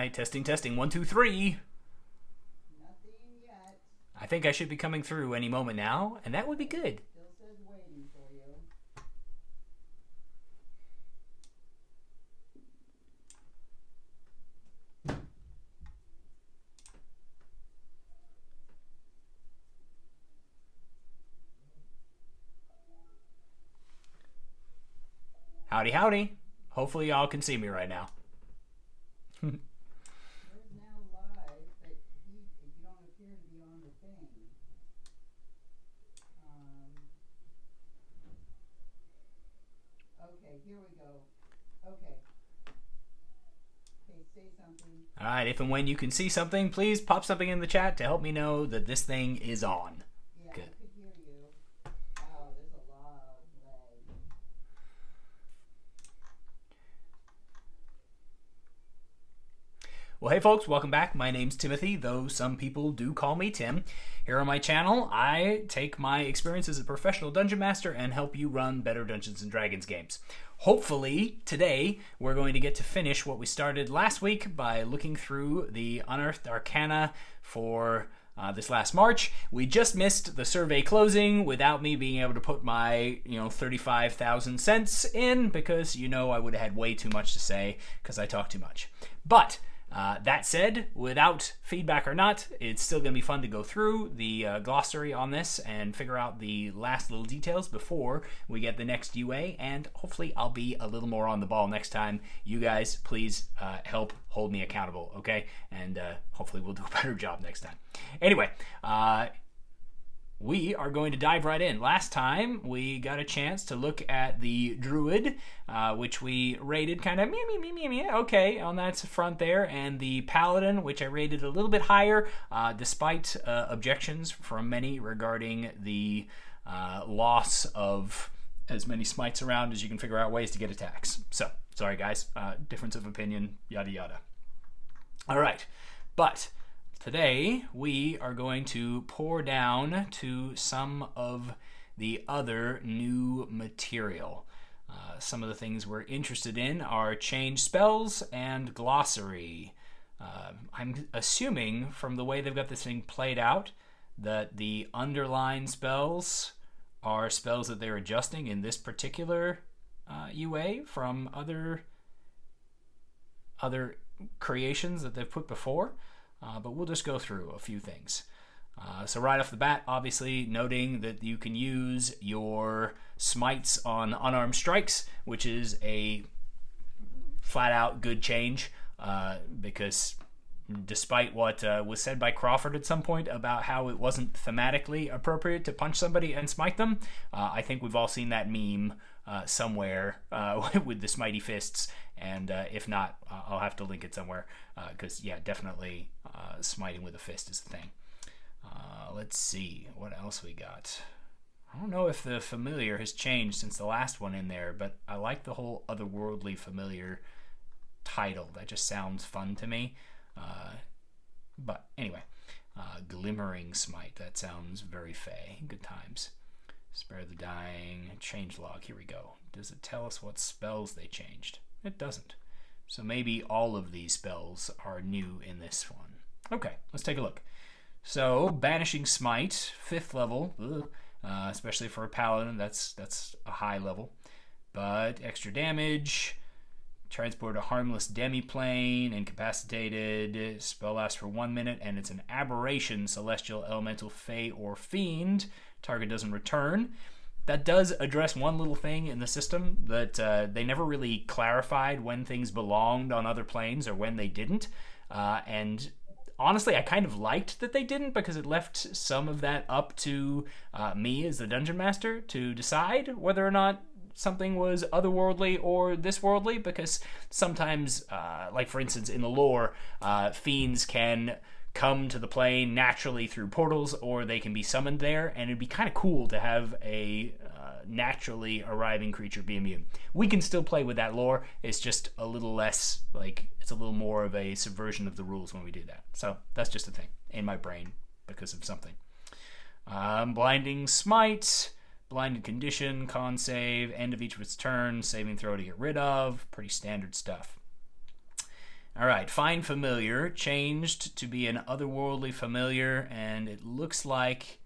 right, testing, testing. 1, 2, 3. Nothing yet. I think I should be coming through any moment now, and that would be good. Still says waiting for you. Howdy, howdy. Hopefully y'all can see me right now. You're now live, but you don't appear to be on the thing. Okay, here we go. Okay. Okay, say something. All right, if and when you can see something, please pop something in the chat to help me know that this thing is on. Yeah, Good. I could hear you. Wow, there's a lot of lag. Well, hey folks, welcome back. My name's Timothy, though some people do call me Tim. Here on my channel, I take my experience as a professional dungeon master and help you run better Dungeons & Dragons games. Hopefully, today, we're going to get to finish what we started last week by looking through the Unearthed Arcana for this last March. We just missed the survey closing without me being able to put my 35,000 cents in because I would have had way too much to say because I talk too much. But that said, without feedback or not, it's still going to be fun to go through the glossary on this and figure out the last little details before we get the next UA, and hopefully I'll be a little more on the ball next time. You guys, please help hold me accountable, okay? And hopefully we'll do a better job next time. Anyway, we are going to dive right in. Last time, we got a chance to look at the Druid, which we rated kind of okay on that front there, and the Paladin, which I rated a little bit higher, despite objections from many regarding the loss of as many smites around as you can figure out ways to get attacks. So, sorry guys, difference of opinion, yada yada. All right, but today, we are going to pour down to some of the other new material. Some of the things we're interested in are change spells and glossary. I'm assuming from the way they've got this thing played out that the underlying spells are spells that they're adjusting in this particular UA from other creations that they've put before. But we'll just go through a few things. So right off the bat, obviously noting that you can use your smites on unarmed strikes, which is a flat-out good change, because despite what was said by Crawford at some point about how it wasn't thematically appropriate to punch somebody and smite them, I think we've all seen that meme somewhere with the smitey fists, and if not, I'll have to link it somewhere, because yeah, definitely smiting with a fist is the thing. Let's see what else we got. I don't know if the familiar has changed since the last one in there, but I like the whole otherworldly familiar title. That just sounds fun to me. But anyway, glimmering smite, that sounds very fey. Good times. Spare the dying. Change log. Here we go. Does it tell us what spells they changed? It doesn't. So maybe all of these spells are new in this one. Okay, let's take a look. So, Banishing Smite, 5th level, especially for a Paladin, that's a high level. But extra damage, transport a harmless demiplane, incapacitated, spell lasts for 1 minute, and it's an aberration, celestial, elemental, fey, or fiend. Target doesn't return. That does address one little thing in the system that they never really clarified when things belonged on other planes or when they didn't. And honestly, I kind of liked that they didn't, because it left some of that up to me as the dungeon master to decide whether or not something was otherworldly or thisworldly, because sometimes, like for instance in the lore, fiends can come to the plane naturally through portals, or they can be summoned there, and it'd be kind of cool to have a naturally arriving creature be immune. We can still play with that lore, it's just a little less, it's a little more of a subversion of the rules when we do that. So that's just a thing in my brain because of something. Blinding Smite, blinded condition, con save, end of each of its turn, saving throw to get rid of, pretty standard stuff. All right, Find Familiar changed to be an otherworldly familiar, and it looks like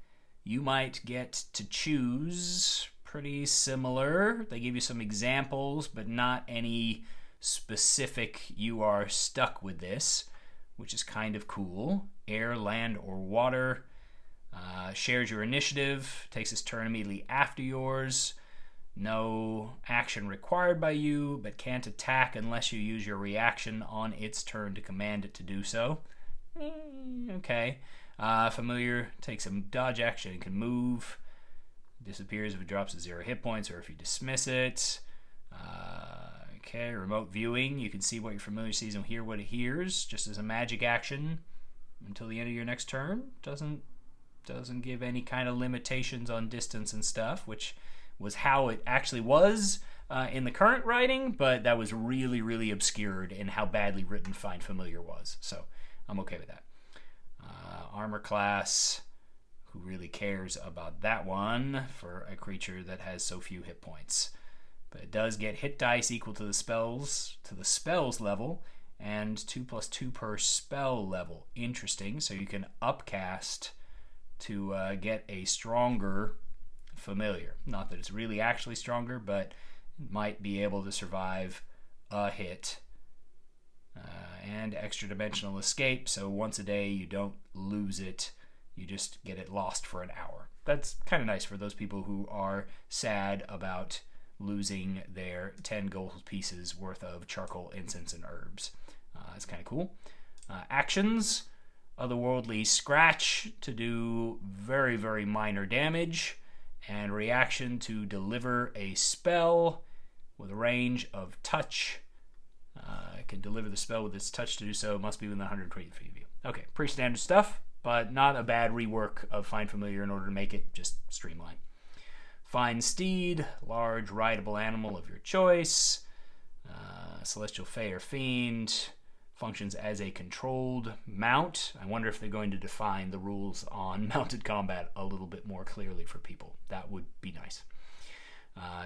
you might get to choose. Pretty similar. They give you some examples, but not any specific. You are stuck with this, which is kind of cool. Air, land, or water. Shares your initiative. Takes its turn immediately after yours. No action required by you, but can't attack unless you use your reaction on its turn to command it to do so. Okay. Familiar takes a dodge action and can move. Disappears if it drops to 0 hit points or if you dismiss it. Okay, remote viewing. You can see what your familiar sees and hear what it hears, just as a magic action until the end of your next turn. Doesn't give any kind of limitations on distance and stuff, which was how it actually was in the current writing, but that was really, really obscured in how badly written Find Familiar was. So I'm okay with that. Armor class. Who really cares about that one for a creature that has so few hit points? But it does get hit dice equal to the spells level, and 2+2 per spell level. Interesting. So you can upcast to get a stronger familiar. Not that it's really actually stronger, but it might be able to survive a hit. And extra dimensional escape. So once a day you don't lose it. You just get it lost for an hour. That's kind of nice for those people who are sad about losing their 10 gold pieces worth of charcoal, incense, and herbs. That's kind of cool. Actions. Otherworldly Scratch to do very, very minor damage. And reaction to deliver a spell with a range of touch. It can deliver the spell with its touch to do so. It must be within 120 feet of you. Okay, pretty standard stuff, but not a bad rework of Find Familiar in order to make it just streamline. Find Steed, large rideable animal of your choice. Celestial Fae or Fiend, functions as a controlled mount. I wonder if they're going to define the rules on mounted combat a little bit more clearly for people. That would be nice.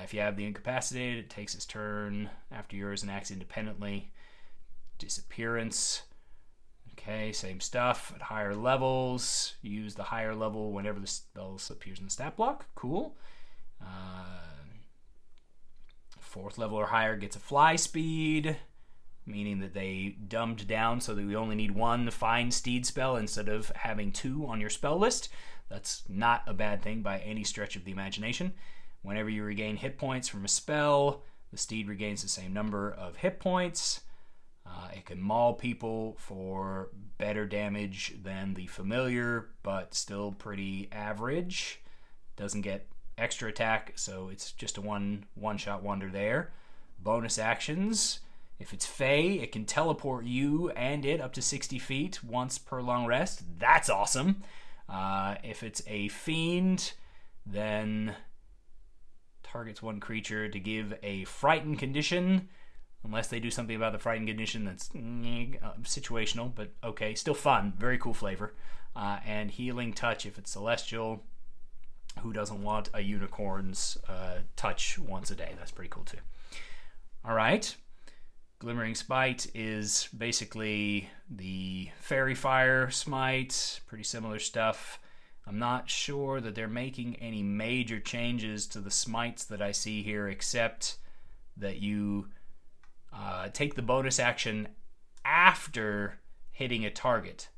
If you have the Incapacitated, it takes its turn after yours and acts independently. Disappearance. Okay, same stuff. At higher levels, you use the higher level whenever the spell appears in the stat block. Cool. 4th level or higher gets a fly speed, meaning that they dumbed down so that we only need 1 Find Steed spell instead of having 2 on your spell list. That's not a bad thing by any stretch of the imagination. Whenever you regain hit points from a spell, the steed regains the same number of hit points. It can maul people for better damage than the familiar, but still pretty average. Doesn't get extra attack, so it's just a one-shot wonder there. Bonus actions. If it's Fae, it can teleport you and it up to 60 feet once per long rest. That's awesome. If it's a Fiend, then targets one creature to give a frightened condition, unless they do something about the frightened condition that's situational, but okay, still fun. Very cool flavor. And Healing Touch if it's celestial. Who doesn't want a unicorn's touch once a day? That's pretty cool too. All right. Glimmering Smite is basically the Fairy Fire Smite. Pretty similar stuff. I'm not sure that they're making any major changes to the smites that I see here, except that you take the bonus action after hitting a target,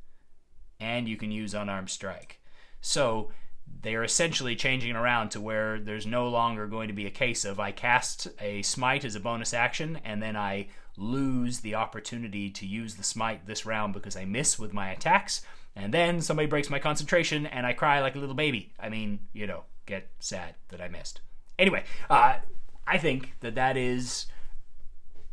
and you can use Unarmed Strike. So they're essentially changing it around to where there's no longer going to be a case of I cast a smite as a bonus action, and then I lose the opportunity to use the smite this round because I miss with my attacks, and then somebody breaks my concentration and I cry like a little baby. I mean, get sad that I missed. Anyway, I think that is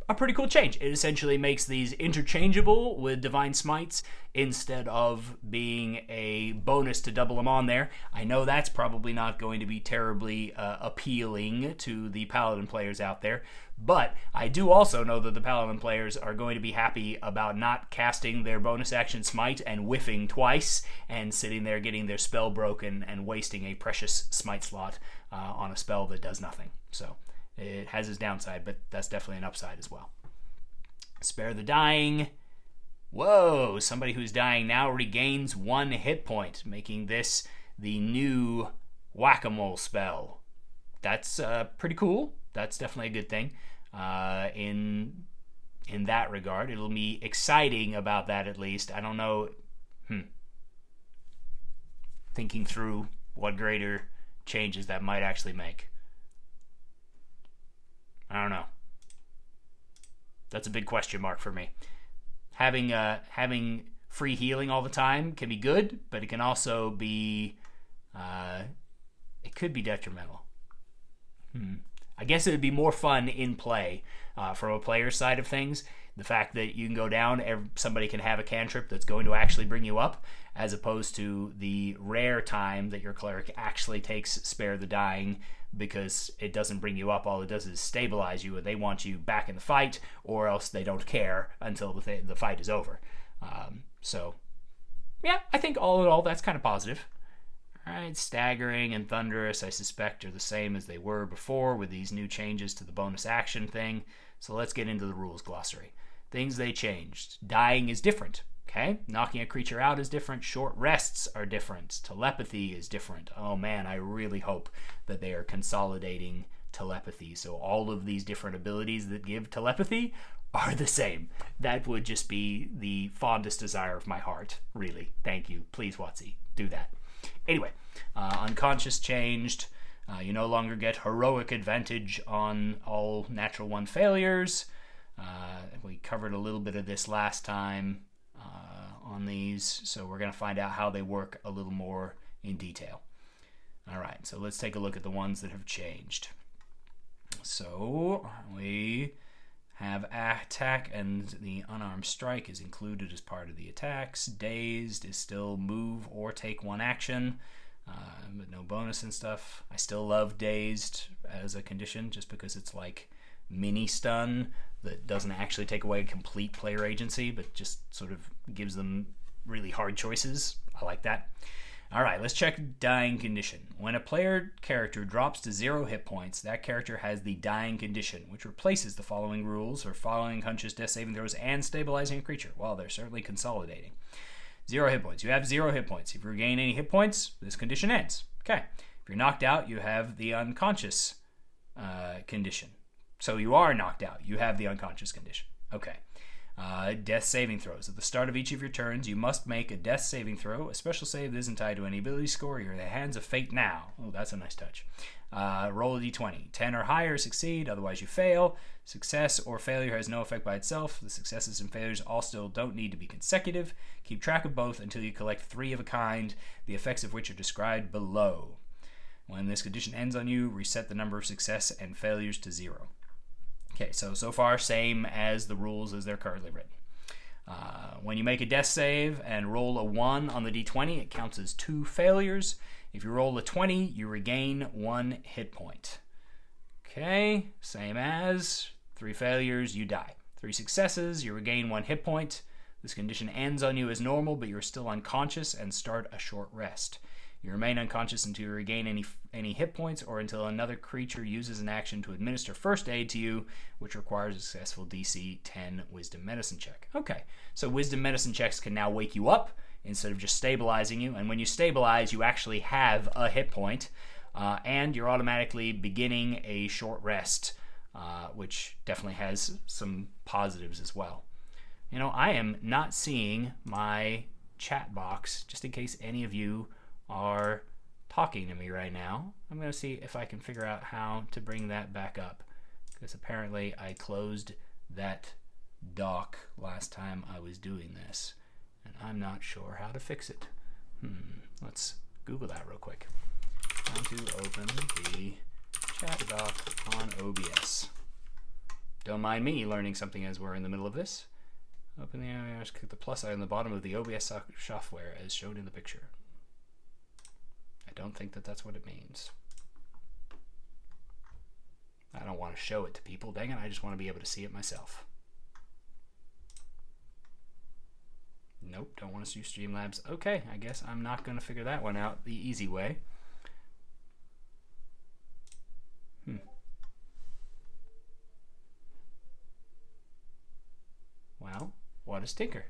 a pretty cool change. It essentially makes these interchangeable with Divine Smites instead of being a bonus to double them on there. I know that's probably not going to be terribly appealing to the Paladin players out there, but I do also know that the Paladin players are going to be happy about not casting their bonus action Smite and whiffing twice and sitting there getting their spell broken and wasting a precious Smite slot on a spell that does nothing. So it has its downside, but that's definitely an upside as well. Spare the Dying. Whoa, somebody who's dying now regains 1 hit point, making this the new whack-a-mole spell. That's pretty cool. That's definitely a good thing. In that regard, it'll be exciting about that at least. I don't know. Thinking through what greater changes that might actually make. I don't know. That's a big question mark for me. Having free healing all the time can be good, but it can also be it could be detrimental. I guess it would be more fun in play from a player's side of things. The fact that you can go down, somebody can have a cantrip that's going to actually bring you up, as opposed to the rare time that your cleric actually takes Spare the Dying, because it doesn't bring you up. All it does is stabilize you, and they want you back in the fight, or else they don't care until the fight is over. So, yeah, I think all in all, that's kind of positive. All right, Staggering and Thunderous, I suspect, are the same as they were before with these new changes to the bonus action thing. So let's get into the rules glossary. Things they changed. Dying is different. Okay, knocking a creature out is different. Short rests are different. Telepathy is different. Oh man, I really hope that they are consolidating telepathy. So all of these different abilities that give telepathy are the same. That would just be the fondest desire of my heart, really. Thank you. Please, WotC, do that. Anyway, Unconscious changed. You no longer get heroic advantage on all natural 1 failures. We covered a little bit of this last time on these, so we're going to find out how they work a little more in detail. All right, so let's take a look at the ones that have changed. So we have attack, and the unarmed strike is included as part of the attacks. Dazed is still move or take 1 action, but no bonus and stuff. I still love Dazed as a condition just because it's like mini stun that doesn't actually take away complete player agency, but just sort of gives them really hard choices. I like that. All right, let's check Dying Condition. When a player character drops to 0 hit points, that character has the Dying Condition, which replaces the following rules for following unconscious death saving throws and stabilizing a creature. Well, they're certainly consolidating. 0 hit points. You have 0 hit points. If you regain any hit points, this condition ends. Okay. If you're knocked out, you have the unconscious condition. So you are knocked out. You have the unconscious condition. Okay. Death saving throws. At the start of each of your turns, you must make a death saving throw. A special save that isn't tied to any ability score. You're in the hands of fate now. Oh, that's a nice touch. Roll a d20. 10 or higher succeed, otherwise you fail. Success or failure has no effect by itself. The successes and failures all still don't need to be consecutive. Keep track of both until you collect 3 of a kind, the effects of which are described below. When this condition ends on you, reset the number of success and failures to 0. Okay, so far, same as the rules as they're currently written. When you make a death save and roll a 1 on the d20, it counts as 2 failures. If you roll a 20, you regain 1 hit point. Okay, same as 3 failures, you die. 3 successes, you regain 1 hit point. This condition ends on you as normal, but you're still unconscious and start a short rest. You remain unconscious until you regain any hit points or until another creature uses an action to administer first aid to you, which requires a successful DC 10 Wisdom Medicine check. Okay, so Wisdom Medicine checks can now wake you up instead of just stabilizing you, and when you stabilize, you actually have a hit point, and you're automatically beginning a short rest, which definitely has some positives as well. You know, I am not seeing my chat box, just in case any of you are talking to me right now. I'm going to see if I can figure out how to bring that back up, because apparently I closed that dock last time I was doing this, and I'm not sure how to fix it. Let's Google that real quick. How to open the chat dock on OBS. Don't mind me learning something as we're in the middle of this. Open the OBS, click the plus icon on the bottom of the OBS software as shown in the picture. I don't think that that's what it means. I don't want to show it to people. Dang it, I just want to be able to see it myself. Nope, don't want to see Streamlabs. Okay, I guess I'm not going to figure that one out the easy way. Well, what a stinker.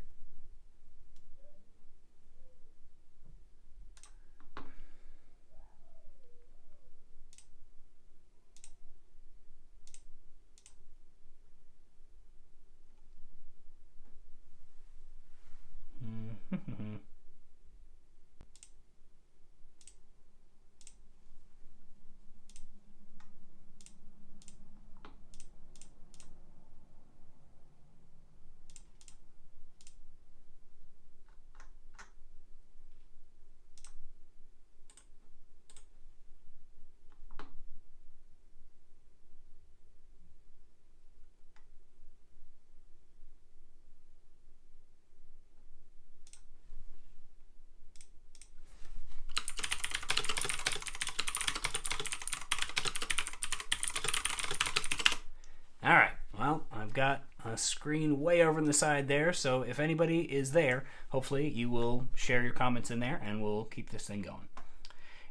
got a screen way over on the side there, so if anybody is there, hopefully you will share your comments in there and we'll keep this thing going.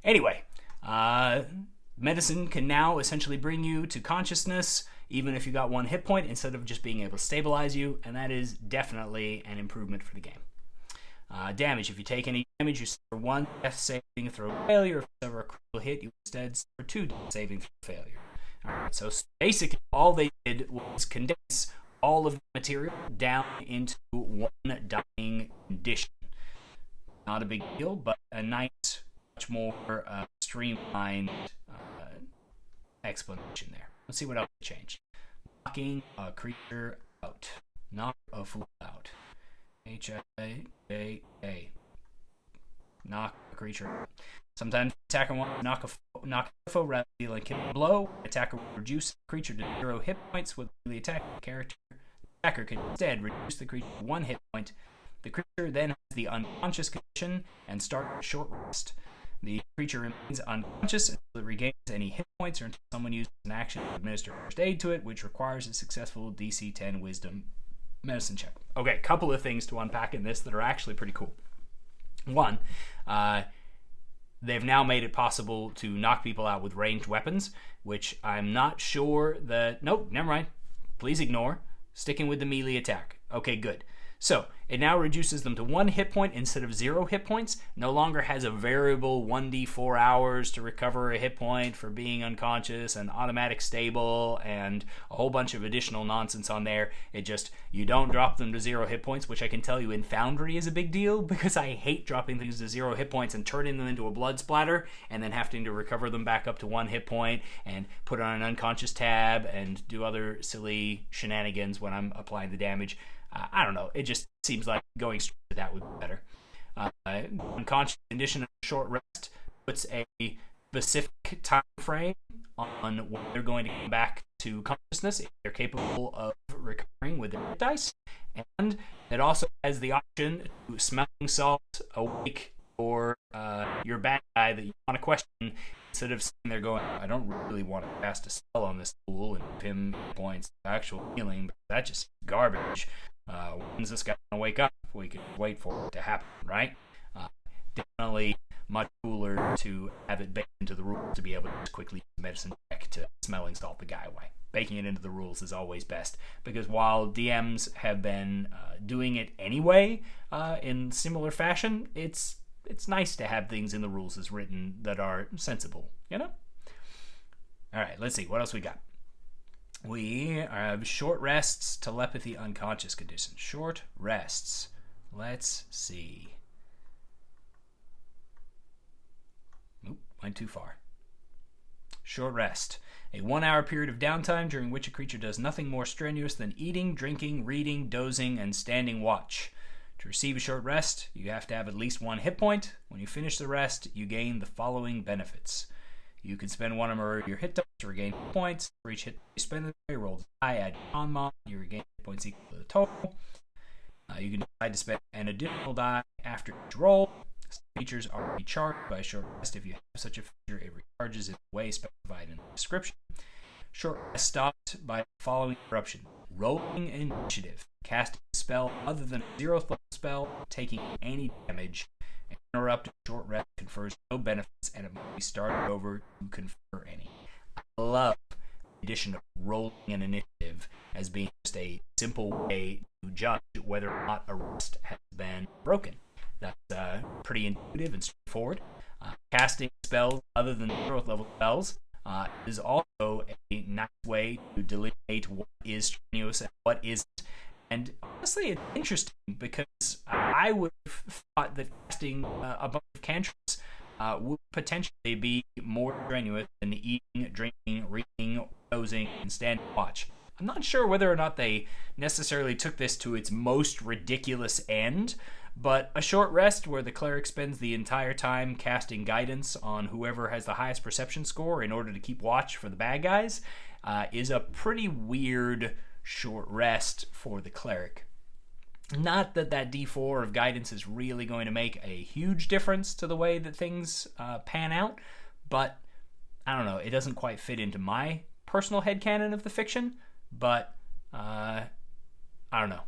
Anyway, medicine can now essentially bring you to consciousness even if you got 1 hit point instead of just being able to stabilize you, and that is definitely an improvement for the game. Damage. If you take any damage, you suffer 1 death saving throw failure. If you suffer a critical hit, you instead suffer 2 death saving throw failure. Alright, so basically all they did was condense all of the material down into 1 dying condition. Not a big deal, but a nice, much more streamlined explanation there. Let's see what else changed. Knocking a creature out. Knock a fool out. H-I-A-A. Knock a creature out. Sometimes attacker wants to knock a foe rather than dealing a blow. Attacker will reduce the creature to 0 hit points with the attacking character. The attacker can instead reduce the creature to 1 hit point. The creature then has the unconscious condition and starts a short rest. The creature remains unconscious until it regains any hit points or until someone uses an action to administer first aid to it, which requires a successful DC 10 Wisdom medicine check. Okay, couple of things to unpack in this that are actually pretty cool. One, they've now made it possible to knock people out with ranged weapons, which I'm not sure that... Nope, never mind. Please ignore. Sticking with the melee attack. Okay, good. So, it now reduces them to 1 hit point instead of 0 hit points. No longer has a variable 1d4 hours to recover a hit point for being unconscious, and automatic stable, and a whole bunch of additional nonsense on there. It just, you don't drop them to 0 hit points, which I can tell you in Foundry is a big deal, because I hate dropping things to 0 hit points and turning them into a blood splatter, and then having to recover them back up to 1 hit point, and put on an unconscious tab, and do other silly shenanigans when I'm applying the damage. I don't know. It just seems like going straight to that would be better. Unconscious condition of short rest puts a specific time frame on when they're going to come back to consciousness if they're capable of recovering with their hit dice. And it also has the option to smelling salt, awake, or your bad guy that you want to question. Instead of sitting there going, I don't really want to cast a spell on this fool and give him points of actual healing, but that's just garbage. When's this guy going to wake up? We can wait for it to happen, right? Definitely much cooler to have it baked into the rules to be able to just quickly medicine check to smelling salt the guy away. Baking it into the rules is always best, because while DMs have been doing it anyway in similar fashion, it's nice to have things in the rules as written that are sensible, you know? All right, let's see. What else we got? We have short rests, telepathy, unconscious condition. Short rests. Let's see. Oop, went too far. Short rest. A 1-hour period of downtime during which a creature does nothing more strenuous than eating, drinking, reading, dozing, and standing watch. To receive a short rest, you have to have at least 1 hit point. When you finish the rest, you gain the following benefits. You can spend 1 or more of your hit dice to regain hit points. For each hit you spend the day, roll the die, add your con-mod, you regain hit points equal to the total. You can decide to spend an additional die after each roll. Some features are recharged by a short rest. If you have such a feature, it recharges in the way specified in the description. Short rest stopped by the following interruption. Rolling initiative. Casting a spell other than a 0th level spell, taking any damage. An interrupted short rest confers no benefits, and it must be started over to confer any. I love the addition of rolling an initiative as being just a simple way to judge whether or not a rest has been broken. That's pretty intuitive and straightforward. Casting spells other than 0th level spells is also a nice way to delineate what is strenuous and what isn't. And honestly, it's interesting because I would have thought that casting a bunch of cantrips would potentially be more strenuous than eating, drinking, reading, dozing, and standing watch. I'm not sure whether or not they necessarily took this to its most ridiculous end, but a short rest where the cleric spends the entire time casting guidance on whoever has the highest perception score in order to keep watch for the bad guys is a pretty weird short rest for the cleric. Not that D4 of guidance is really going to make a huge difference to the way that things pan out, but I don't know, it doesn't quite fit into my personal headcanon of the fiction, but I don't know.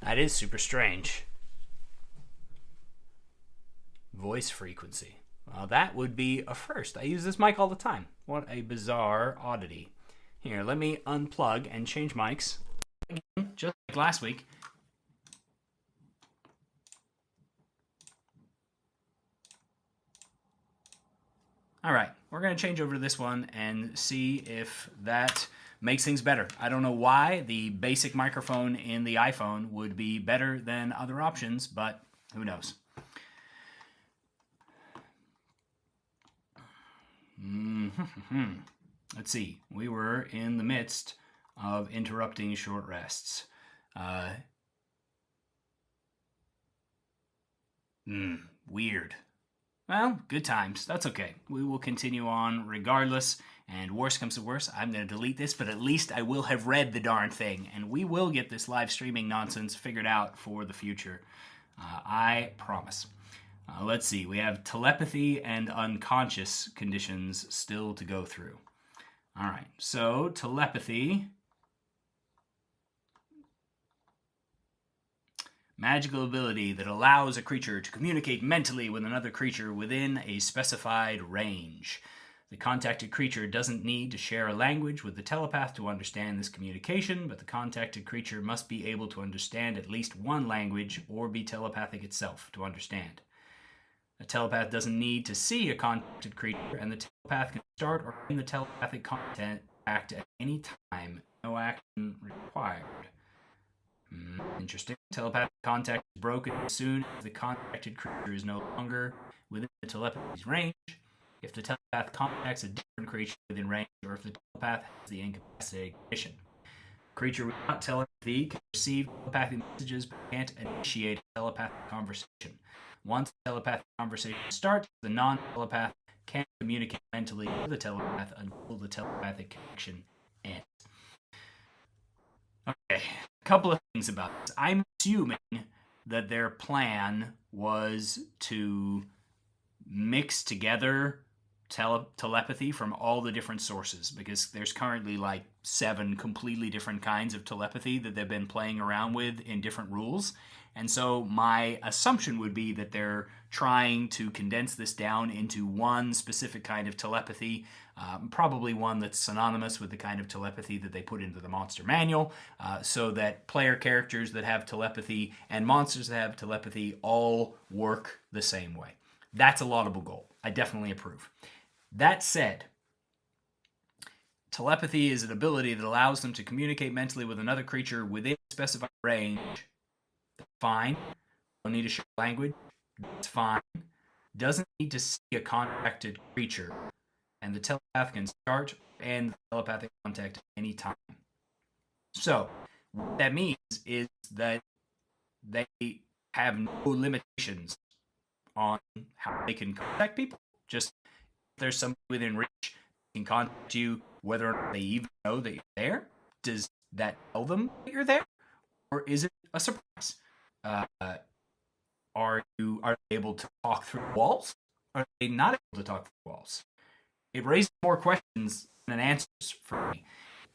That is super strange. Voice frequency. Well, that would be a first. I use this mic all the time. What a bizarre oddity. Here, let me unplug and change mics. Again, just like last week. All right, we're going to change over to this one and see if that makes things better. I don't know why the basic microphone in the iPhone would be better than other options, but who knows? Let's see. We were in the midst of interrupting short rests. Weird. Well, good times. That's okay. We will continue on regardless. And worst comes to worst, I'm going to delete this, but at least I will have read the darn thing. And we will get this live streaming nonsense figured out for the future. I promise. Let's see. We have telepathy and unconscious conditions still to go through. All right. So, telepathy. Magical ability that allows a creature to communicate mentally with another creature within a specified range. The contacted creature doesn't need to share a language with the telepath to understand this communication, but the contacted creature must be able to understand at least one language or be telepathic itself to understand. A telepath doesn't need to see a contacted creature, and the telepath can start or end the telepathic contact at any time. No action required. Interesting. Telepathic contact is broken as soon as the contacted creature is no longer within the telepathy's range. If the telepath contacts a different creature within range, or if the telepath has the incapacitating condition. Creature without telepathy can receive telepathic messages but can't initiate a telepathic conversation. Once the telepathic conversation starts, the non-telepath can't communicate mentally with the telepath until the telepathic connection ends. Okay, a couple of things about this. I'm assuming that their plan was to mix together telepathy from all the different sources, because there's currently like 7 completely different kinds of telepathy that they've been playing around with in different rules. And so my assumption would be that they're trying to condense this down into one specific kind of telepathy, probably one that's synonymous with the kind of telepathy that they put into the monster manual, so that player characters that have telepathy and monsters that have telepathy all work the same way. That's a laudable goal. I definitely approve. That said, telepathy is an ability that allows them to communicate mentally with another creature within a specified range. Fine. Don't need to share language. That's fine. Doesn't need to see a contacted creature. And the telepath can start and the telepathic contact at any time. So, what that means is that they have no limitations on how they can contact people. Just if there's somebody within reach, they can contact you whether or not they even know that you're there. Does that tell them that you're there? Or is it a surprise? Are they able to talk through walls? Are they not able to talk through walls? It raises more questions than answers for me.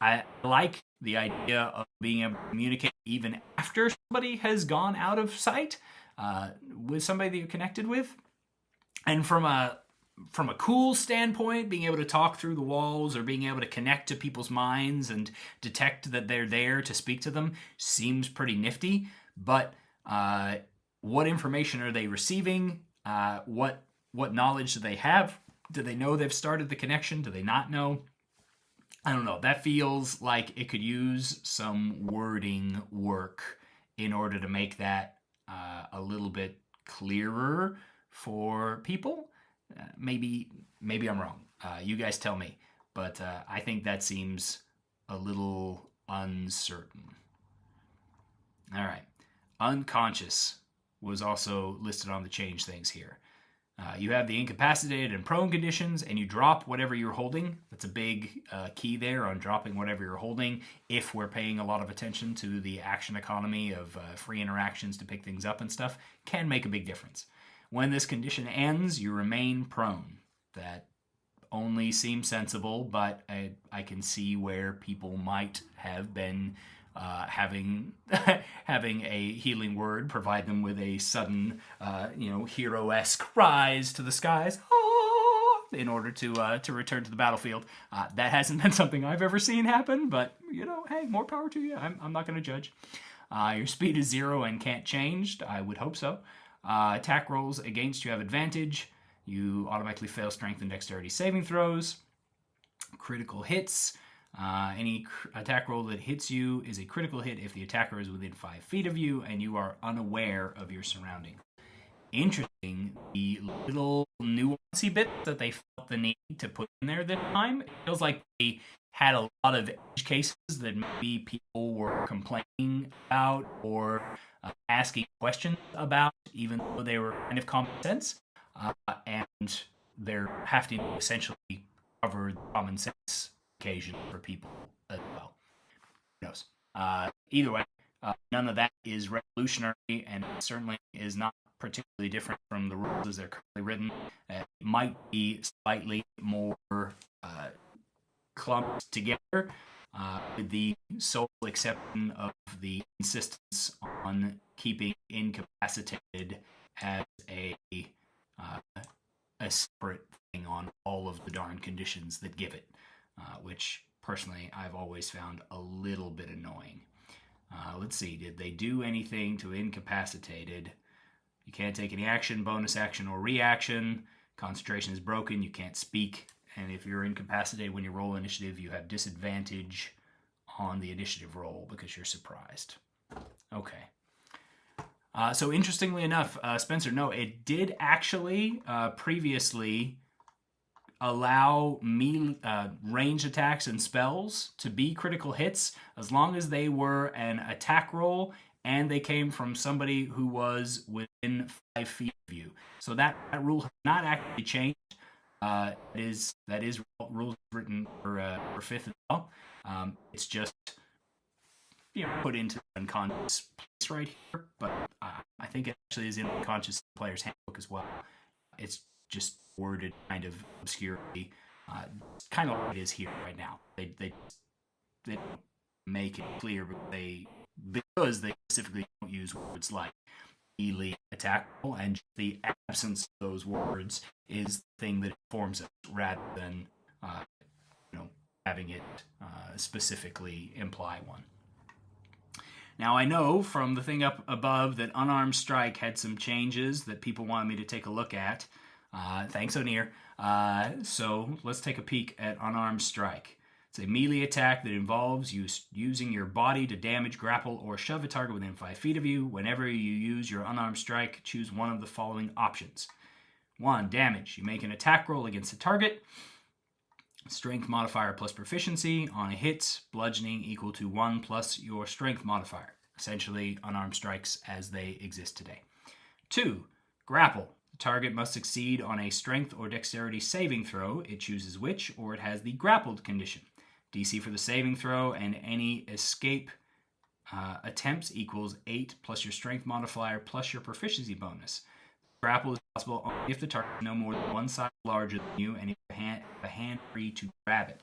I like the idea of being able to communicate even after somebody has gone out of sight with somebody that you're connected with. And from a cool standpoint, being able to talk through the walls or being able to connect to people's minds and detect that they're there to speak to them seems pretty nifty. But what information are they receiving? What knowledge do they have? Do they know they've started the connection? Do they not know? I don't know. That feels like it could use some wording work in order to make that a little bit clearer for people. Maybe I'm wrong. You guys tell me. But I think that seems a little uncertain. All right. Unconscious was also listed on the change things here. You have the incapacitated and prone conditions, and you drop whatever you're holding. That's a big key there on dropping whatever you're holding. If we're paying a lot of attention to the action economy of free interactions to pick things up and stuff, can make a big difference. When this condition ends, you remain prone. That only seems sensible, but I can see where people might have been having a healing word provide them with a sudden, hero-esque rise to the skies in order to return to the battlefield. That hasn't been something I've ever seen happen, but hey, more power to you. I'm not going to judge. Your speed is 0 and can't change. I would hope so. Attack rolls against you have advantage. You automatically fail strength and dexterity saving throws. Critical hits. Any attack roll that hits you is a critical hit if the attacker is within 5 feet of you and you are unaware of your surrounding. Interesting, the little nuancy bits that they felt the need to put in there this time. It feels like they had a lot of edge cases that maybe people were complaining about or asking questions about, even though they were kind of common sense. And they're having to essentially cover the common sense occasion for people as well. Who knows? Either way, none of that is revolutionary, and it certainly is not particularly different from the rules as they're currently written. It might be slightly more clumped together, with the sole exception of the insistence on keeping incapacitated as a separate thing on all of the darn conditions that give it. Which personally I've always found a little bit annoying. Let's see, did they do anything to incapacitated? You can't take any action, bonus action, or reaction. Concentration is broken, you can't speak. And if you're incapacitated when you roll initiative, you have disadvantage on the initiative roll because you're surprised. Okay. So interestingly enough, Spencer, no, it did actually previously allow range attacks and spells to be critical hits as long as they were an attack roll and they came from somebody who was within 5 feet of you. So that rule has not actually changed. That is rules written for 5th as well. It's just put into the unconscious place right here, but I think it actually is in the unconscious player's handbook as well. It's just worded kind of obscurely, kind of like it is here right now. They don't make it clear, because they specifically don't use words like melee, attack roll, and the absence of those words is the thing that informs it, rather than having it specifically imply one. Now, I know from the thing up above that Unarmed Strike had some changes that people wanted me to take a look at. Thanks, O'Neill. So let's take a peek at Unarmed Strike. It's a melee attack that involves using your body to damage, grapple, or shove a target within 5 feet of you. Whenever you use your Unarmed Strike, choose one of the following options. 1. Damage. You make an attack roll against a target. Strength modifier plus proficiency. On a hit, bludgeoning equal to 1 plus your strength modifier. Essentially, unarmed strikes as they exist today. 2. Grapple. The target must succeed on a strength or dexterity saving throw. It chooses which, or it has the grappled condition. DC for the saving throw and any escape attempts equals 8 plus your strength modifier plus your proficiency bonus. Grapple is possible only if the target is no more than one size larger than you and you have a hand free to grab it.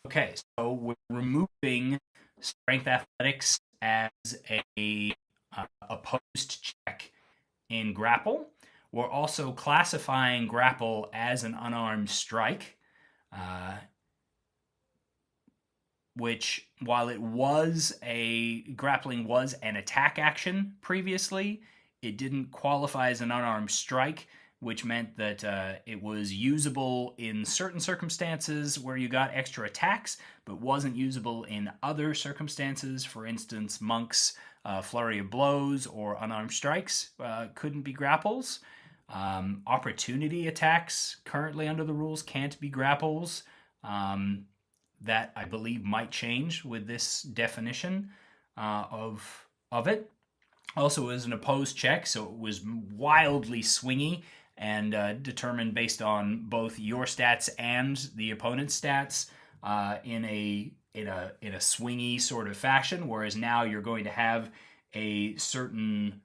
Okay, so we're removing strength athletics as a opposed check in grapple. We're also classifying grapple as an unarmed strike, which, while it was grappling was an attack action previously, it didn't qualify as an unarmed strike, which meant that it was usable in certain circumstances where you got extra attacks, but wasn't usable in other circumstances. For instance, monks, flurry of blows, or unarmed strikes couldn't be grapples. Opportunity attacks currently under the rules can't be grapples. That I believe might change with this definition of it. Also, it was an opposed check, so it was wildly swingy and determined based on both your stats and the opponent's stats in a swingy sort of fashion. Whereas now you're going to have a certain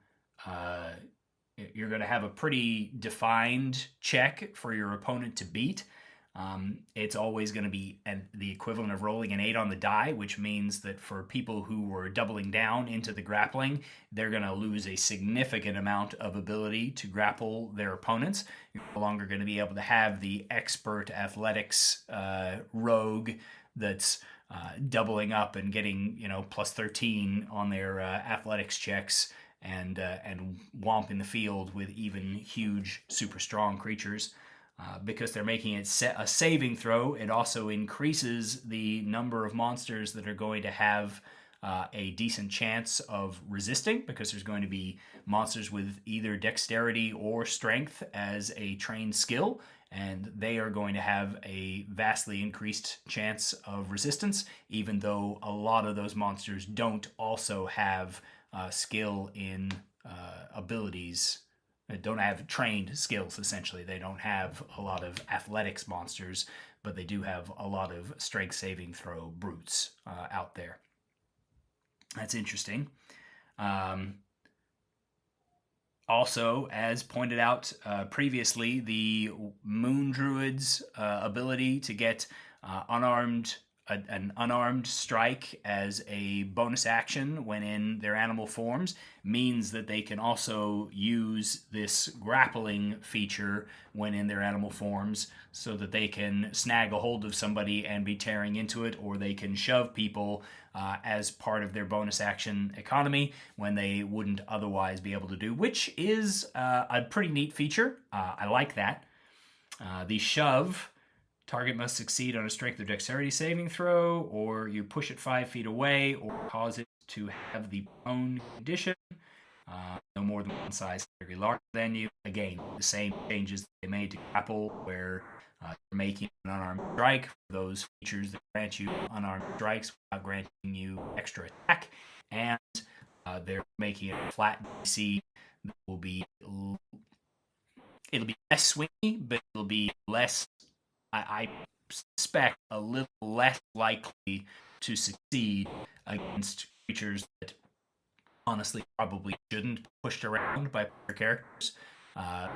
you're going to have a pretty defined check for your opponent to beat. It's always going to be the equivalent of rolling an 8 on the die, which means that for people who were doubling down into the grappling, they're going to lose a significant amount of ability to grapple their opponents. You're no longer going to be able to have the expert athletics rogue that's doubling up and getting plus 13 on their athletics checks and whomping the field with even huge, super strong creatures. Because they're making it a saving throw, it also increases the number of monsters that are going to have a decent chance of resisting, because there's going to be monsters with either dexterity or strength as a trained skill, and they are going to have a vastly increased chance of resistance, even though a lot of those monsters don't also have skill in abilities. Don't have trained skills, essentially. They don't have a lot of athletics monsters, but they do have a lot of strength saving throw brutes out there. That's interesting. Also, as pointed out previously, the Moon Druid's ability to get an unarmed strike as a bonus action when in their animal forms means that they can also use this grappling feature when in their animal forms, so that they can snag a hold of somebody and be tearing into it, or they can shove people as part of their bonus action economy when they wouldn't otherwise be able to do, which is a pretty neat feature. I like that. The shove, target must succeed on a strength or dexterity saving throw, or you push it 5 feet away, or cause it to have the prone condition. No more than one size category larger than you. Again, the same changes they made to grapple, where you're making an unarmed strike for those features that grant you unarmed strikes without granting you extra attack, and they're making a flat DC that will be less swingy, but it'll be less, I suspect, a little less likely to succeed against creatures that honestly probably shouldn't be pushed around by player characters,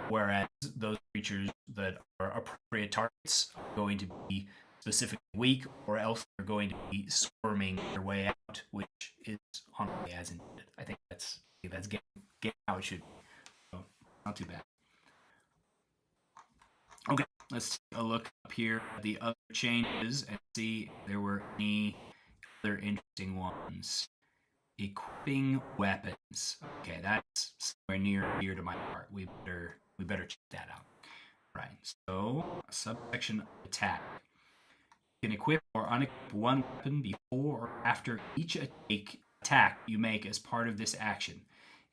whereas those creatures that are appropriate targets are going to be specifically weak, or else they're going to be squirming their way out, which is honestly as intended. I think that's getting how it should be. So, not too bad. Okay, let's take a look up here at the other changes and see if there were any other interesting ones. Equipping weapons. Okay, that's somewhere near dear to my heart. We better check that out. Right. So, subsection attack. You can equip or unequip one weapon before or after each attack you make as part of this action.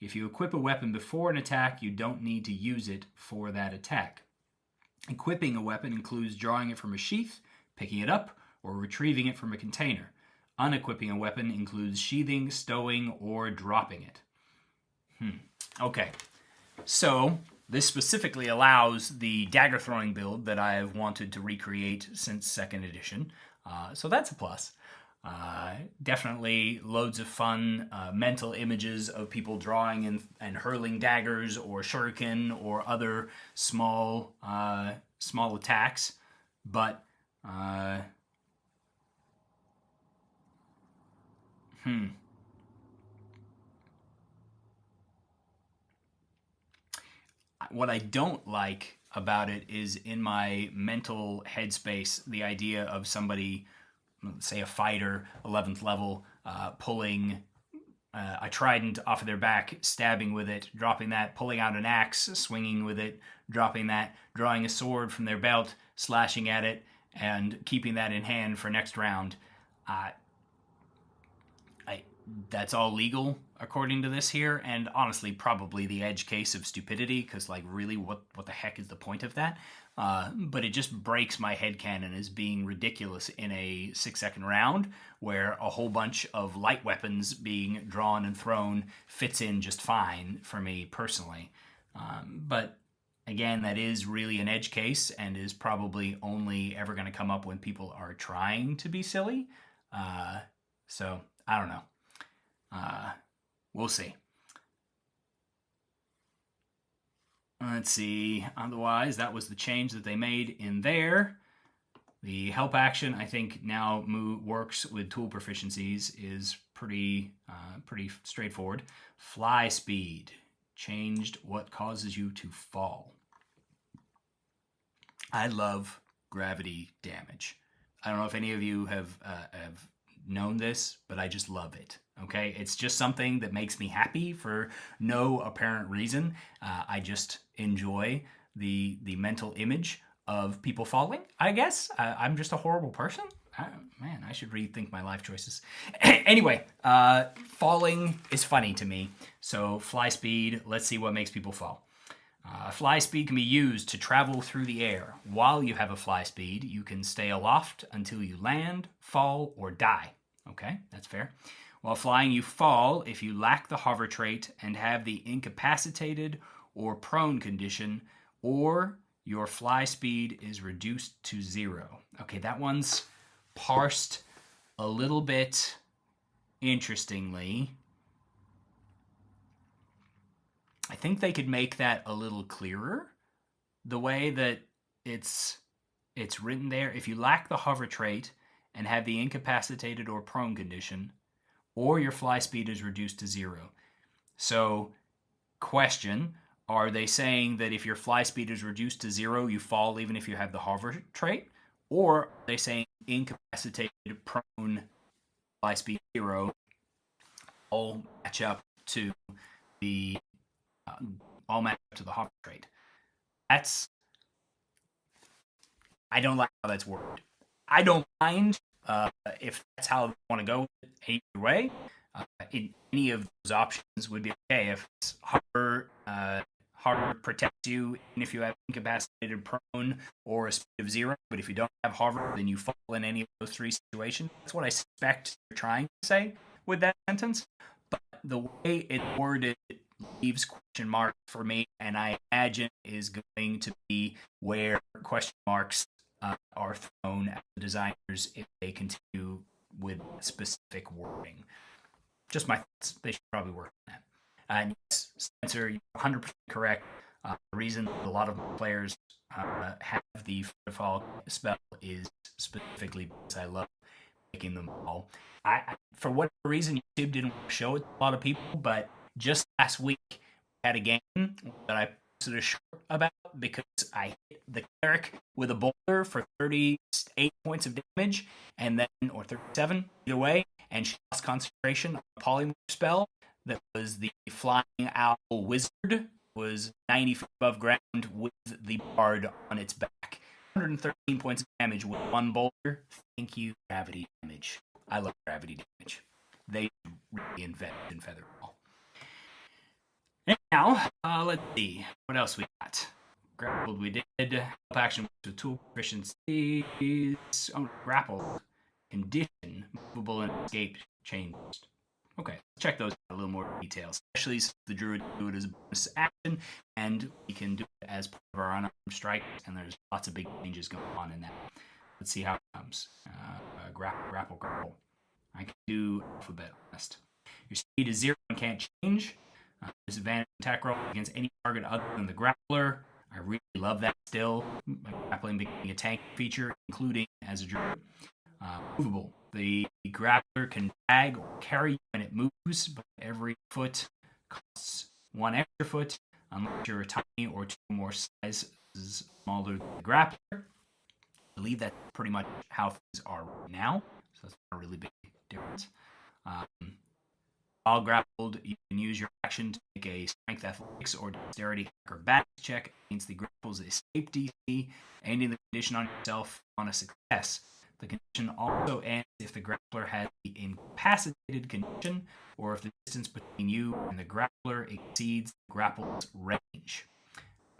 If you equip a weapon before an attack, you don't need to use it for that attack. Equipping a weapon includes drawing it from a sheath, picking it up, or retrieving it from a container. Unequipping a weapon includes sheathing, stowing, or dropping it. Okay, so this specifically allows the dagger throwing build that I have wanted to recreate since 2nd edition. So that's a plus. Definitely loads of fun mental images of people drawing and hurling daggers or shuriken or other small attacks, but what I don't like about it is, in my mental headspace, the idea of somebody, say a fighter, 11th level, pulling a trident off of their back, stabbing with it, dropping that, pulling out an axe, swinging with it, dropping that, drawing a sword from their belt, slashing at it, and keeping that in hand for next round. that's all legal according to this here, and honestly probably the edge case of stupidity, because like really what the heck is the point of that? But it just breaks my headcanon as being ridiculous in a 6-second round where a whole bunch of light weapons being drawn and thrown fits in just fine for me personally. But again, that is really an edge case and is probably only ever going to come up when people are trying to be silly. So I don't know. We'll see. Let's see. Otherwise, that was the change that they made in there. The help action, I think, now works with tool proficiencies, is pretty straightforward. Fly speed changed what causes you to fall. I love gravity damage. I don't know if any of you have known this, but I just love it. Okay, it's just something that makes me happy for no apparent reason. I just enjoy the mental image of people falling. I guess I'm just a horrible person. Man, I should rethink my life choices. Anyway, falling is funny to me. So fly speed. Let's see what makes people fall. Fly speed can be used to travel through the air. While you have a fly speed, you can stay aloft until you land, fall, or die. Okay, that's fair. While flying, you fall if you lack the hover trait and have the incapacitated or prone condition, or your fly speed is reduced to 0. Okay, that one's parsed a little bit interestingly. I think they could make that a little clearer. The way that it's written there, if you lack the hover trait and have the incapacitated or prone condition, or your fly speed is reduced to 0. So, question, are they saying that if your fly speed is reduced to 0, you fall even if you have the hover trait? Or are they saying incapacitated, prone, fly speed 0 all match up to the hover trait? I don't like how that's worded. I don't mind if that's how they want to go either way. Any of those options would be okay. If it's hover protects you, even if you have incapacitated, prone, or a speed of 0. But if you don't have hover, then you fall in any of those 3 situations. That's what I suspect they're trying to say with that sentence. But the way it's worded leaves question marks for me, and I imagine is going to be where question marks are thrown at the designers if they continue with specific wording. Just my thoughts. They should probably work on that. And yes, Spencer, you're 100% correct. The reason a lot of players have the Fall spell is specifically because I love making them fall. For whatever reason, YouTube didn't show it to a lot of people, but just last week, we had a game that I posted a short about because I hit the cleric with a boulder for 38 points of damage, or 37, either way, and she lost concentration on a polymorph spell that was the Flying Owl Wizard, was 90 feet above ground with the bard on its back. 113 points of damage with one boulder. Thank you, gravity damage. I love gravity damage. They really invest in Featherball. Now, let's see. What else we got? Grappled we did. Help action with tool proficiencies. Grapple. Condition. Movable and escape changed. Okay, let's check those out in a little more detail, especially since the druid can do it as a bonus action, and we can do it as part of our unarmed strike, and there's lots of big changes going on in that. Let's see how it comes. Grapple. I can do alphabet list. Your speed is 0 and can't change. Disadvantage attack roll against any target other than the grappler. I really love that still. Grappling becoming a tank feature, including as a druid. Movable. The grappler can drag or carry when it moves, but every foot costs 1 extra foot unless you're tiny or 2 more sizes smaller than the grappler. I believe that's pretty much how things are right now, so that's not a really big difference. While grappled, you can use your action to make a strength, athletics, or dexterity acrobatics check against the grapple's escape DC, ending the condition on yourself on a success. The condition also ends if the grappler has the incapacitated condition or if the distance between you and the grappler exceeds the grapple's range.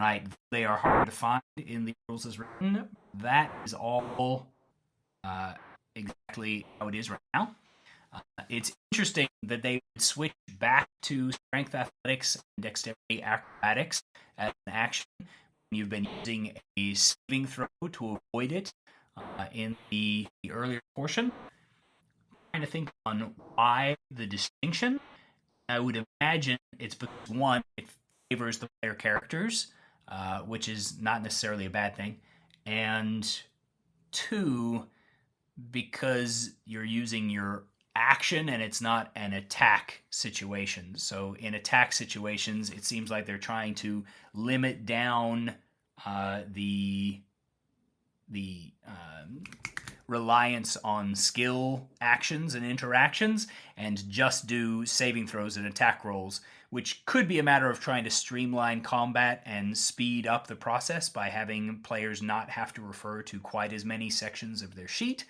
Right, they are hard to find in the rules as written. That is all exactly how it is right now. It's interesting that they would switch back to strength athletics and dexterity acrobatics as an action when you've been using a saving throw to avoid it in the earlier portion. I'm trying to think on why the distinction. I would imagine it's because, one, it favors the player characters, which is not necessarily a bad thing, and two, because you're using your action and it's not an attack situation. So in attack situations, it seems like they're trying to limit down the reliance on skill actions and interactions and just do saving throws and attack rolls, which could be a matter of trying to streamline combat and speed up the process by having players not have to refer to quite as many sections of their sheet,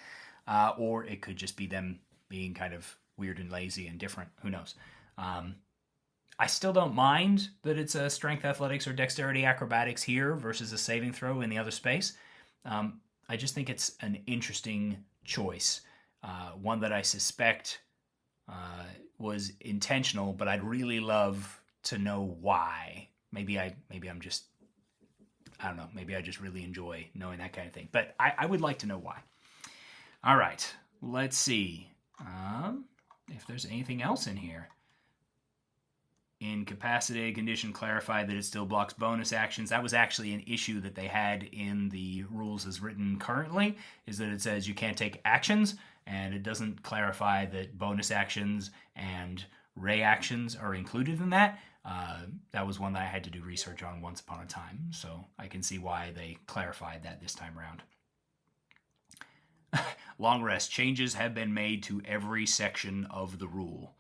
or it could just be them being kind of weird and lazy and different. Who knows? I still don't mind that it's a strength athletics or dexterity acrobatics here versus a saving throw in the other space. I just think it's an interesting choice, one that I suspect was intentional, but I'd really love to know why. Maybe I'm just, I don't know, maybe I just really enjoy knowing that kind of thing. But I would like to know why. All right, let's see if there's anything else in here. Incapacitated condition clarified that it still blocks bonus actions. That was actually an issue that they had in the rules as written currently, is that it says you can't take actions, and it doesn't clarify that bonus actions and ray actions are included in that. That was one that I had to do research on once upon a time, so I can see why they clarified that this time around. Long rest. Changes have been made to every section of the rule.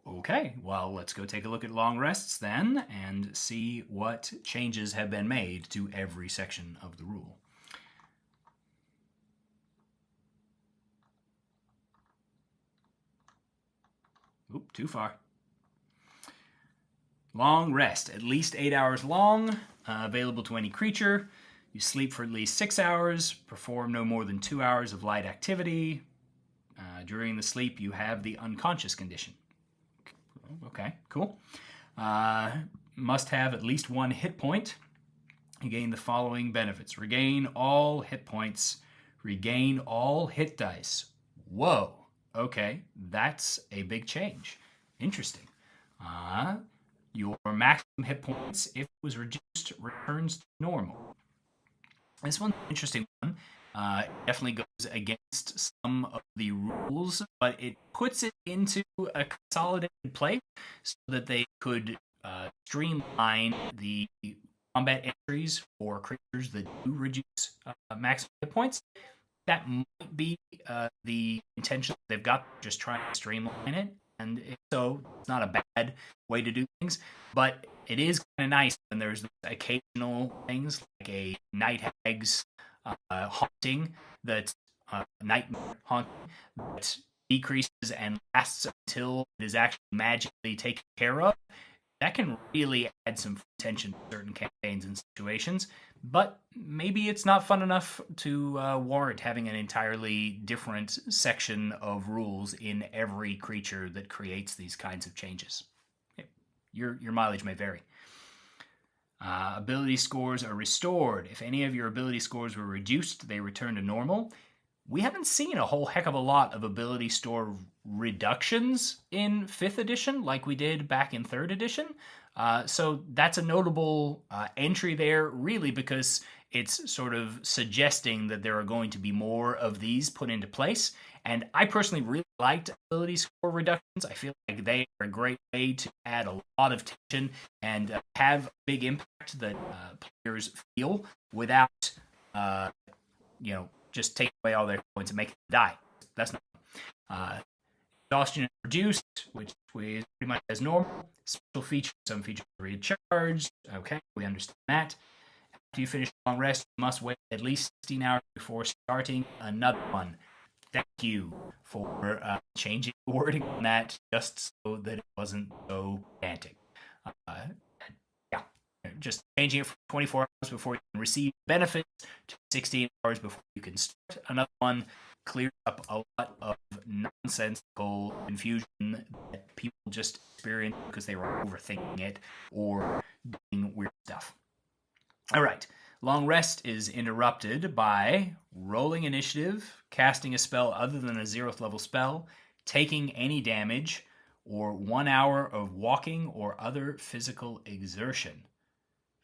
Okay, well, let's go take a look at long rests then and see what changes have been made to every section of the rule. Oop, too far. Long rest, at least 8 hours long, available to any creature. You sleep for at least 6 hours, perform no more than 2 hours of light activity. During the sleep, you have the unconscious condition. Okay, cool. Must have at least 1 hit point. You gain the following benefits. Regain all hit points. Regain all hit dice. Whoa. Okay, that's a big change. Interesting. Your maximum hit points, if it was reduced, returns to normal. This one's an interesting one. It definitely goes against some of the rules, but it puts it into a consolidated place so that they could streamline the combat entries for creatures that do reduce maximum hit points. That might be the intention they've got, just trying to streamline it. And if so, it's not a bad way to do things, but it is kind of nice when there's occasional things like a night hag's haunting, that's nightmare haunting, that decreases and lasts until it is actually magically taken care of. That can really add some tension to certain campaigns and situations, but maybe it's not fun enough to warrant having an entirely different section of rules in every creature that creates these kinds of changes. Your mileage may vary. Ability scores are restored. If any of your ability scores were reduced, they return to normal. We haven't seen a whole heck of a lot of ability score reductions in 5th edition like we did back in 3rd edition. So that's a notable entry there, really, because it's sort of suggesting that there are going to be more of these put into place. And I personally really liked ability score reductions. I feel like they are a great way to add a lot of tension and have a big impact that players feel without, just taking away all their points and making them die. That's not exhaustion is reduced, which is pretty much as normal. Special features, some features are recharged. Okay, we understand that. After you finish a long rest, you must wait at least 16 hours before starting another one. thank you for changing the wording on that just so that it wasn't so pedantic. Yeah, just changing it from 24 hours before you can receive benefits to 16 hours before you can start another one clears up a lot of nonsensical confusion that people just experience because they were overthinking it or doing weird stuff. All right. Long rest is interrupted by rolling initiative, casting a spell other than a 0th level spell, taking any damage, or 1 hour of walking or other physical exertion.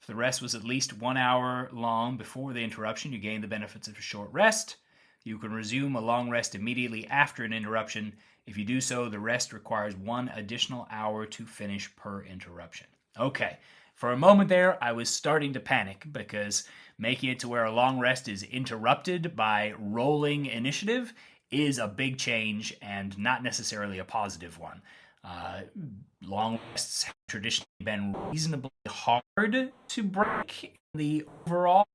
If the rest was at least 1 hour long before the interruption, you gain the benefits of a short rest. You can resume a long rest immediately after an interruption. If you do so, the rest requires 1 additional hour to finish per interruption. Okay. For a moment there, I was starting to panic because making it to where a long rest is interrupted by rolling initiative is a big change and not necessarily a positive one. Long rests have traditionally been reasonably hard to break in the overall,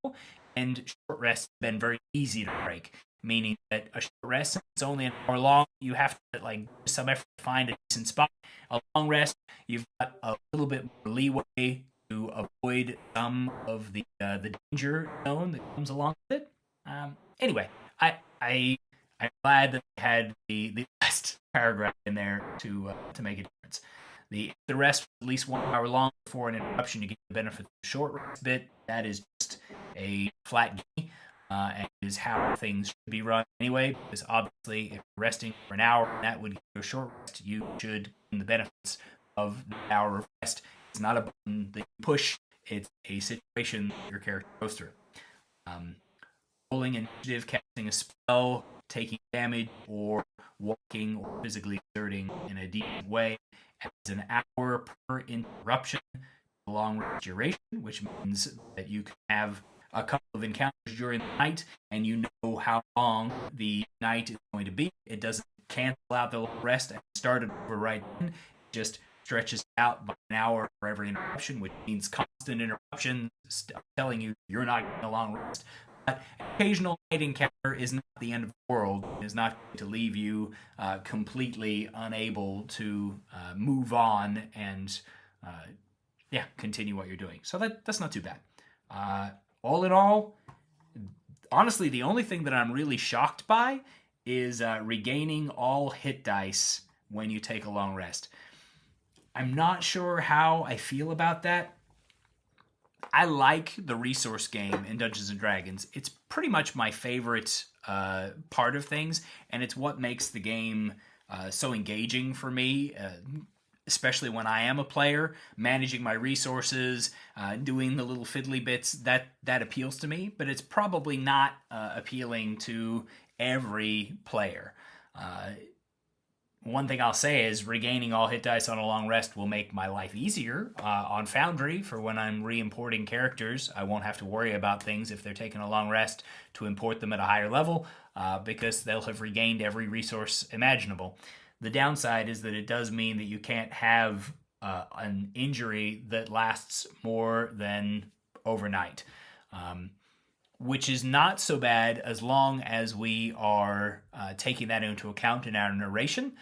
and short rests have been very easy to break, meaning that a short rest, it's only an hour long, you have to like some effort to find a decent spot. A long rest, you've got a little bit more leeway to avoid some of the danger zone that comes along with it. Anyway, I'm glad that I had the last paragraph in there to make a difference. The rest was at least 1 hour long before an interruption. You get the benefit of the short rest bit. That is just a flat gimme, and is how things should be run anyway. Because obviously, if you're resting for an hour, and that would give you a short rest, you should gain the benefits of the hour of rest. It's not a button that you push. It's a situation that your character goes through. Rolling initiative, casting a spell, taking damage, or walking or physically exerting in a decent way adds an hour per interruption. Long duration, which means that you can have a couple of encounters during the night and you know how long the night is going to be. It doesn't cancel out the rest and start it over right then. It just stretches out by an hour for every interruption, which means constant interruptions telling you you're not getting a long rest. But occasional night encounter is not the end of the world. It is not going to leave you completely unable to move on and continue what you're doing. So that's not too bad. All in all, honestly, the only thing that I'm really shocked by is regaining all hit dice when you take a long rest. I'm not sure how I feel about that. I like the resource game in Dungeons & Dragons. It's pretty much my favorite part of things, and it's what makes the game so engaging for me, especially when I am a player, managing my resources, doing the little fiddly bits, that appeals to me, but it's probably not appealing to every player. One thing I'll say is regaining all hit dice on a long rest will make my life easier on Foundry for when I'm re-importing characters. I won't have to worry about things if they're taking a long rest to import them at a higher level because they'll have regained every resource imaginable. The downside is that it does mean that you can't have an injury that lasts more than overnight, which is not so bad as long as we are taking that into account in our narration,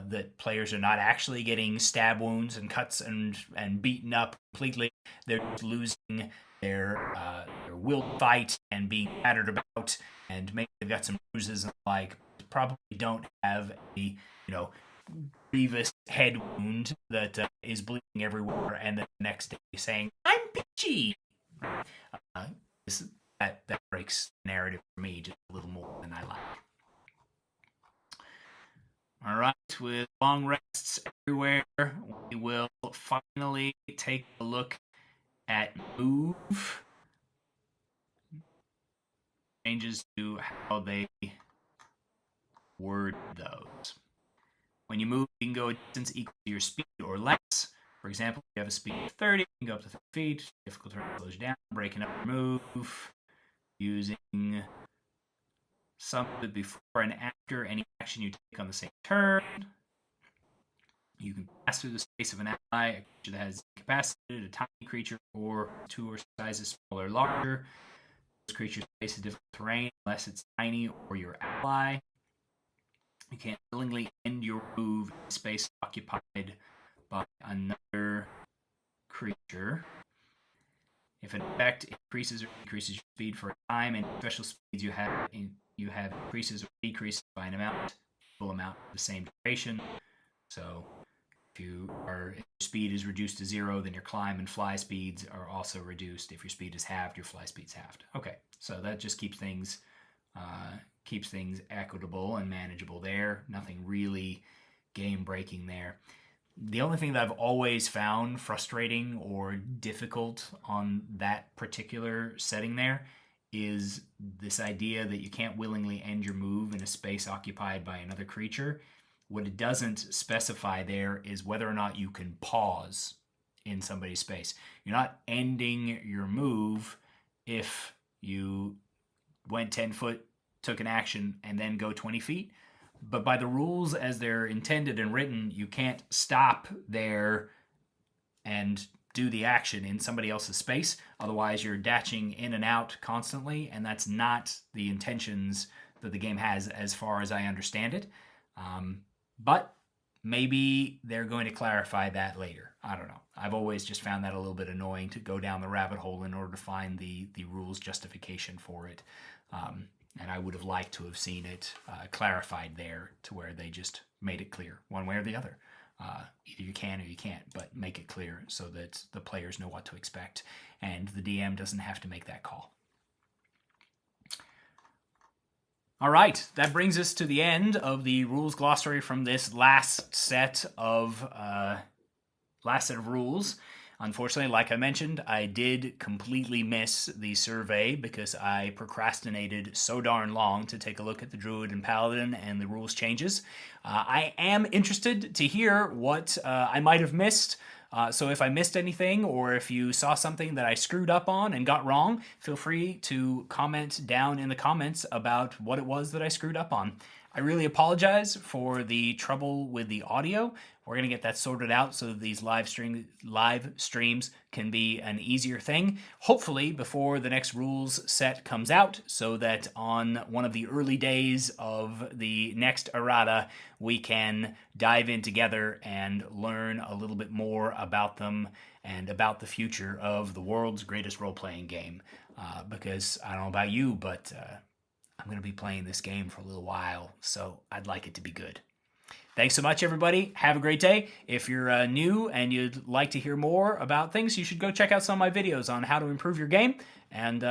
that players are not actually getting stab wounds and cuts and beaten up completely. They're just losing their will to fight and being battered about, and maybe they've got some bruises and like probably don't have a grievous head wound that is bleeding everywhere, and then the next day saying, "I'm peachy." That breaks the narrative for me just a little more than I like. All right, with long rests everywhere, we will finally take a look at move. Changes to how they word those. When you move, you can go a distance equal to your speed or less. For example, if you have a speed of 30, you can go up to 30 feet. Difficult terrain slows you down, breaking up your move. Using something before and after any action you take on the same turn. You can pass through the space of an ally, a creature that has incapacitated, a tiny creature, or two or sizes smaller or larger. This creature's face is difficult terrain unless it's tiny or your ally. You can't willingly end your move in space occupied by another creature. If an effect increases or decreases your speed for a time, and special speeds you have increases or decreases by an amount, full amount of the same duration. So if your speed is reduced to 0, then your climb and fly speeds are also reduced. If your speed is halved, your fly speed's halved. Okay, so that just keeps things equitable and manageable there. Nothing really game breaking there. The only thing that I've always found frustrating or difficult on that particular setting there is this idea that you can't willingly end your move in a space occupied by another creature. What it doesn't specify there is whether or not you can pause in somebody's space. You're not ending your move if you went 10 foot, took an action, and then go 20 feet. But by the rules as they're intended and written, you can't stop there and do the action in somebody else's space. Otherwise, you're dashing in and out constantly, and that's not the intentions that the game has as far as I understand it. But maybe they're going to clarify that later. I don't know. I've always just found that a little bit annoying to go down the rabbit hole in order to find the rules justification for it. And I would have liked to have seen it clarified there to where they just made it clear one way or the other. Either you can or you can't, but make it clear so that the players know what to expect and the DM doesn't have to make that call. All right, that brings us to the end of the rules glossary from this last set of rules. Unfortunately, like I mentioned, I did completely miss the survey because I procrastinated so darn long to take a look at the Druid and Paladin and the rules changes. I am interested to hear what I might have missed. So if I missed anything or if you saw something that I screwed up on and got wrong, feel free to comment down in the comments about what it was that I screwed up on. I really apologize for the trouble with the audio. We're going to get that sorted out so that these live streams can be an easier thing, hopefully before the next rules set comes out, so that on one of the early days of the next errata, we can dive in together and learn a little bit more about them and about the future of the world's greatest role-playing game. Because I don't know about you, but I'm going to be playing this game for a little while, so I'd like it to be good. Thanks so much, everybody. Have a great day. If you're new and you'd like to hear more about things, you should go check out some of my videos on how to improve your game. And